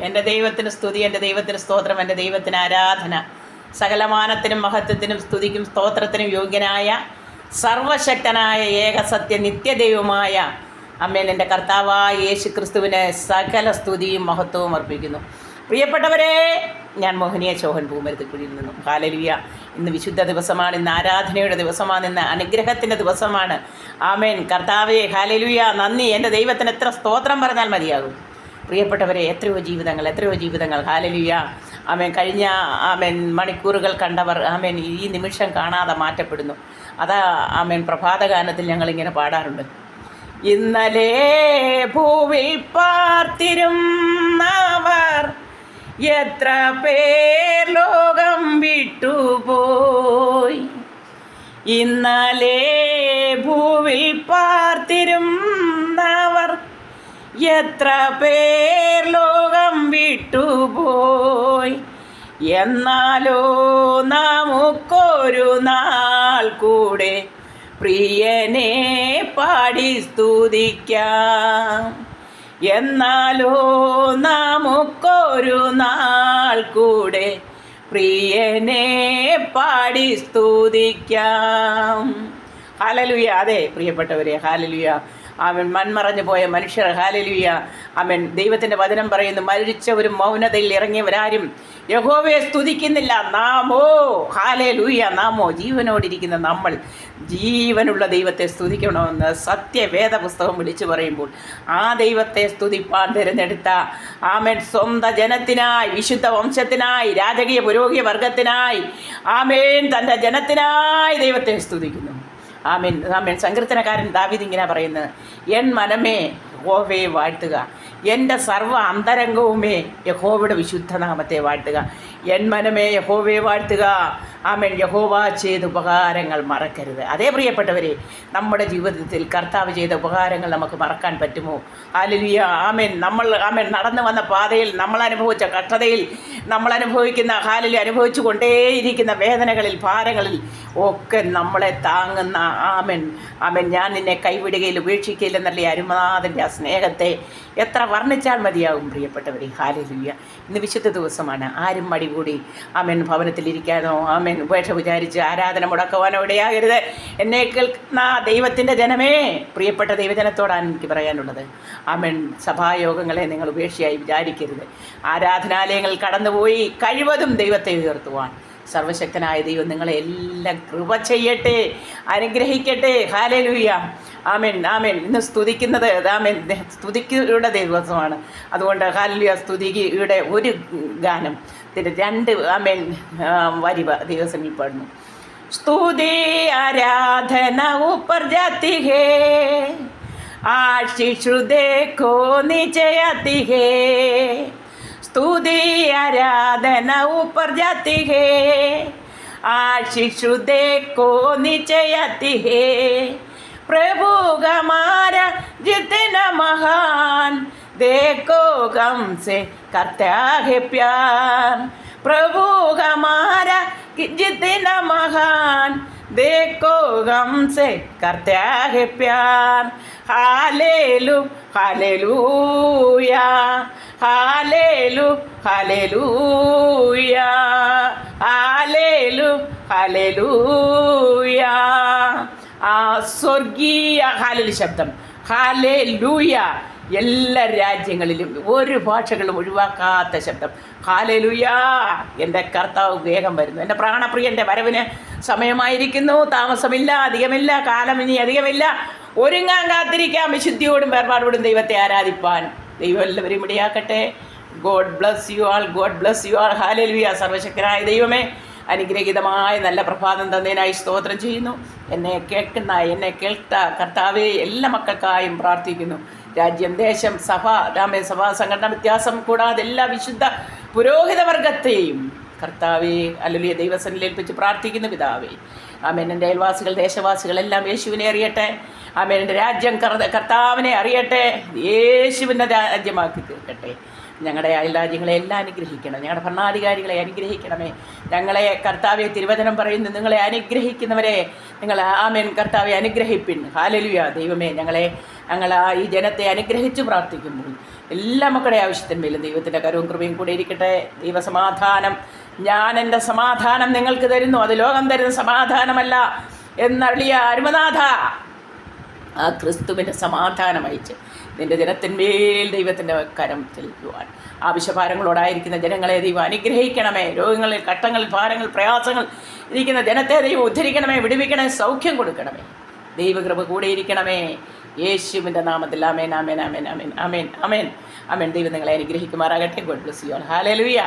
എൻ്റെ ദൈവത്തിന് സ്തുതി, എൻ്റെ ദൈവത്തിന് സ്തോത്രം, എൻ്റെ ദൈവത്തിന് ആരാധന. സകലമാനത്തിനും മഹത്വത്തിനും സ്തുതിക്കും സ്തോത്രത്തിനും യോഗ്യനായ സർവശക്തനായ ഏകസത്യ നിത്യദൈവമായ അമ്മേൻ എൻ്റെ കർത്താവായ യേശു ക്രിസ്തുവിന് സകല സ്തുതിയും മഹത്വവും അർപ്പിക്കുന്നു. പ്രിയപ്പെട്ടവരെ, ഞാൻ മോഹനീയ ചോഹൻ പൂമരത്തിക്കുഴിയിൽ നിന്നും. ഹല്ലേലൂയ. ഇന്ന് വിശുദ്ധ ദിവസമാണ്, ഇന്ന് ആരാധനയുടെ ദിവസമാണ്, ഇന്ന് അനുഗ്രഹത്തിൻ്റെ ദിവസമാണ്. ആമേൻ. കർത്താവേ, ഹല്ലേലൂയ, നന്ദി. എൻ്റെ ദൈവത്തിന് എത്ര സ്തോത്രം പറഞ്ഞാൽ മതിയാകും. പ്രിയപ്പെട്ടവരെ, എത്രയോ ജീവിതങ്ങൾ ഹല്ലേലൂയ. ആമേൻ. കഴിഞ്ഞ മണിക്കൂറുകൾ കണ്ടവർ ഈ നിമിഷം കാണാതെ മാറ്റപ്പെടുന്നു. അതാ പ്രഭാതഗാനത്തിൽ ഞങ്ങളിങ്ങനെ പാടാറുണ്ട്. ഇന്നലെ ഭൂവിൽ പാർത്തിരുന്നവർ എത്ര പേർ ലോകം വിട്ടുപോയി. ഇന്നലെ ഭൂവിൽ പാർത്തിരുന്നവർ എത്ര പേർ ലോകം വിട്ടുപോയി. എന്നാലോ നമുക്കൊരു നാൾ കൂടെ പ്രിയനെ പാടി സ്തുതിക്കാം. എന്നാലോ നമുക്കൊരു നാൾ കൂടെ പ്രിയനെ പാടി സ്തുതിക്കാം. ഹല്ലേലൂയ. അതെ പ്രിയപ്പെട്ടവരെ, ഹല്ലേലൂയ. മൺമറഞ്ഞു പോയ മനുഷ്യർ, ഹല്ലേലൂയ. ദൈവത്തിൻ്റെ വചനം പറയുന്നു, മരിച്ചവരും മൗനതയിൽ ഇറങ്ങിയവരാരും യഹോവയെ സ്തുതിക്കുന്നില്ല. നാമോ, ഹല്ലേലൂയ, നാമോ ജീവനോടിരിക്കുന്ന നമ്മൾ ജീവനുള്ള ദൈവത്തെ സ്തുതിക്കണമെന്ന് സത്യവേദ പുസ്തകം വിളിച്ചു പറയുമ്പോൾ ആ ദൈവത്തെ സ്തുതിപ്പാൻ തിരഞ്ഞെടുത്ത സ്വന്തം ജനത്തിനായി, വിശുദ്ധ വംശത്തിനായി, രാജകീയ പുരോഹിത വർഗത്തിനായി തൻ്റെ ജനത്തിനായി ദൈവത്തെ സ്തുതിക്കുന്നു. സങ്കീർത്തനക്കാരൻ ദാവീദ് ഇങ്ങനെ പറയുന്നത്, എൻ മനമേ യഹോവയെ വാഴ്ത്തുക, എൻ്റെ സർവ്വ അന്തരംഗവുമേ യഹോവയുടെ വിശുദ്ധനാമത്തെ വാഴ്ത്തുക. എൻ മനമേ യഹോവയെ വാഴ്ത്തുക. യഹോവ ചെയ്ത ഉപകാരങ്ങൾ മറക്കരുത്. അതേ പ്രിയപ്പെട്ടവരെ, നമ്മുടെ ജീവിതത്തിൽ കർത്താവ് ചെയ്ത ഉപകാരങ്ങൾ നമുക്ക് മറക്കാൻ പറ്റുമോ? ഹല്ലേലൂയ. നമ്മൾ നടന്നു വന്ന പാതയിൽ, നമ്മൾ അനുഭവിച്ച കഷ്ടതയിൽ, നമ്മൾ അനുഭവിക്കുന്ന അനുഭവിച്ചു കൊണ്ടേയിരിക്കുന്ന വേദനകളിൽ, ഭാരങ്ങളിൽ ഒക്കെ നമ്മളെ താങ്ങുന്ന ഞാൻ നിന്നെ കൈവിടുകയിൽ ഉപേക്ഷിക്കുകയില്ലെന്നല്ലേ അരുമനാഥൻ്റെ ആ സ്നേഹത്തെ എത്ര വർണ്ണിച്ചാൽ മതിയാകും പ്രിയപ്പെട്ടവരെ. ഹല്ലേലൂയ. ഇന്ന് വിശുദ്ധ ദിവസമാണ്. ആരും മടികൂടി ഭവനത്തിലിരിക്കാനോ ഉപേക്ഷ വിചാരിച്ച് ആരാധന മുടക്കുവാനോ ഇടയാകരുത്. എന്നെ കേൾക്കുന്ന ദൈവത്തിൻ്റെ ജനമേ, പ്രിയപ്പെട്ട ദൈവജനത്തോടാണ് എനിക്ക് പറയാനുള്ളത്. സഭായോഗങ്ങളെ നിങ്ങൾ ഉപേക്ഷയായി വിചാരിക്കരുത്. ആരാധനാലയങ്ങൾ കടന്നുപോയി കഴിവതും ദൈവത്തെ ഉയർത്തുവാൻ സർവശക്തനായ ദൈവം നിങ്ങളെ എല്ലാം കൃപ ചെയ്യട്ടെ, അനുഗ്രഹിക്കട്ടെ. ഹല്ലേലൂയ. ഇന്ന് സ്തുതിക്കുന്നത് സ്തുതിയുടെ ദിവസമാണ്. അതുകൊണ്ട് ഹല്ലേലൂയ, സ്തുതിയുടെ ഒരു ഗാനം 2 വരി ദിവസങ്ങളിൽ പാടുന്നു. സ്തുതി ആരാധന ऊपर जाती है, आशीष देखो नीचे आती है. स्तुति आराधना ऊपर जाती है, आशीष देखो नीचे आती है. प्रभु हमारा जितना महान, देखो हमसे करता है प्यार. प्रभु हमारा जितना महान, देखो हमसे करता है प्यार. हालेलू हालेलूया, हालेलू हालेलूया, हालेलू हालेलूया. സ്വർഗീയ ഹാലേലൂയ ശബ്ദം, ഹാലേലൂയ, എല്ലാ രാജ്യങ്ങളിലും ഒരു ഭാഷകളും ഒഴിവാക്കാത്ത ശബ്ദം, ഹാലേലൂയ. എൻ്റെ കർത്താവ് വേഗം വരുന്നു. എൻ്റെ പ്രാണപ്രിയൻ്റെ വരവിന് സമയമായിരിക്കുന്നു. താമസമില്ല, അധികമില്ല, കാലം ഇനി അധികമില്ല. ഒരുങ്ങാൻ കാത്തിരിക്കാം, വിശുദ്ധിയോടും വേർപാടോടും ദൈവത്തെ ആരാധിപ്പാൻ. ദൈവം എല്ലാവരും ഇടയാക്കട്ടെ. God bless you all, God bless you all. Hallelujah. സർവശക്തനായ ദൈവമേ, അനുഗ്രഹീതമായ നല്ല പ്രഭാതം തന്നതിനായി സ്തോത്രം ചെയ്യുന്നു. എന്നെ കേൾത്ത കർത്താവെ, എല്ലാ മക്കൾക്കായും പ്രാർത്ഥിക്കുന്നു. രാജ്യം, ദേശം, സഭാ സംഘടന വ്യത്യാസം കൂടാതെ എല്ലാ വിശുദ്ധ പുരോഹിതവർഗത്തെയും കർത്താവെ ഹല്ലേലൂയ ദൈവസന്നിധിയിൽ ഏൽപ്പിച്ച് പ്രാർത്ഥിക്കുന്നു. പിതാവേ, എൻ്റെ അയൽവാസികൾ, ദേശവാസികളെല്ലാം യേശുവിനെ അറിയട്ടെ. എൻ്റെ രാജ്യം കർത്താവിനെ അറിയട്ടെ. യേശുവിൻ്റെ രാജ്യമാക്കി തീർക്കട്ടെ. ഞങ്ങളുടെ അയൽരാജ്യങ്ങളെ എല്ലാം അനുഗ്രഹിക്കണം. ഞങ്ങളുടെ ഭരണാധികാരികളെ അനുഗ്രഹിക്കണമേ. ഞങ്ങളെ കർത്താവെ തിരുവചനം പറയുന്നു, നിങ്ങളെ അനുഗ്രഹിക്കുന്നവരെ നിങ്ങൾ ആമേൻ കർത്താവെ അനുഗ്രഹിപ്പിൻ. ഹല്ലേലൂയ. ദൈവമേ, ഞങ്ങൾ ഈ ജനത്തെ അനുഗ്രഹിച്ച് പ്രാർത്ഥിക്കുമ്പോൾ എല്ലാ മക്കളുടെ ആവശ്യത്തിന്മേലും ദൈവത്തിൻ്റെ കരവും കൃപയും കൂടെ ഇരിക്കട്ടെ. ദൈവസമാധാനം, ഞാൻ എൻ്റെ സമാധാനം നിങ്ങൾക്ക് തരുന്നു, അത് ലോകം തരുന്ന സമാധാനമല്ല എന്നളിയ അരുമനാഥ, ആ ക്രിസ്തുവിൻ്റെ സമാധാനം അയച്ച് നിൻ്റെ ജനത്തിന്മേൽ ദൈവത്തിൻ്റെ കരം തെളിക്കുവാൻ ആവശ്യഭാരങ്ങളോടായിരിക്കുന്ന ജനങ്ങളെ ദൈവം അനുഗ്രഹിക്കണമേ. രോഗങ്ങളിൽ, കഷ്ടങ്ങളിൽ, ഭാരങ്ങൾ, പ്രയാസങ്ങൾ ഇരിക്കുന്ന ജനത്തെ ദൈവം ഉദ്ധരിക്കണമേ, വിടുവിക്കണമേ, സൗഖ്യം കൊടുക്കണമേ. ദൈവകൃപ കൂടെ ഇരിക്കണമേ. യേശുവിൻ്റെ നാമത്തിൽ ആമേൻ, ആമേൻ, ആമേൻ, ആമേൻ, ആമേൻ, ആമേൻ, ആമേൻ. ദൈവം നിങ്ങളെ അനുഗ്രഹിക്കുമാറാകട്ടെ. God bless you all. Hallelujah.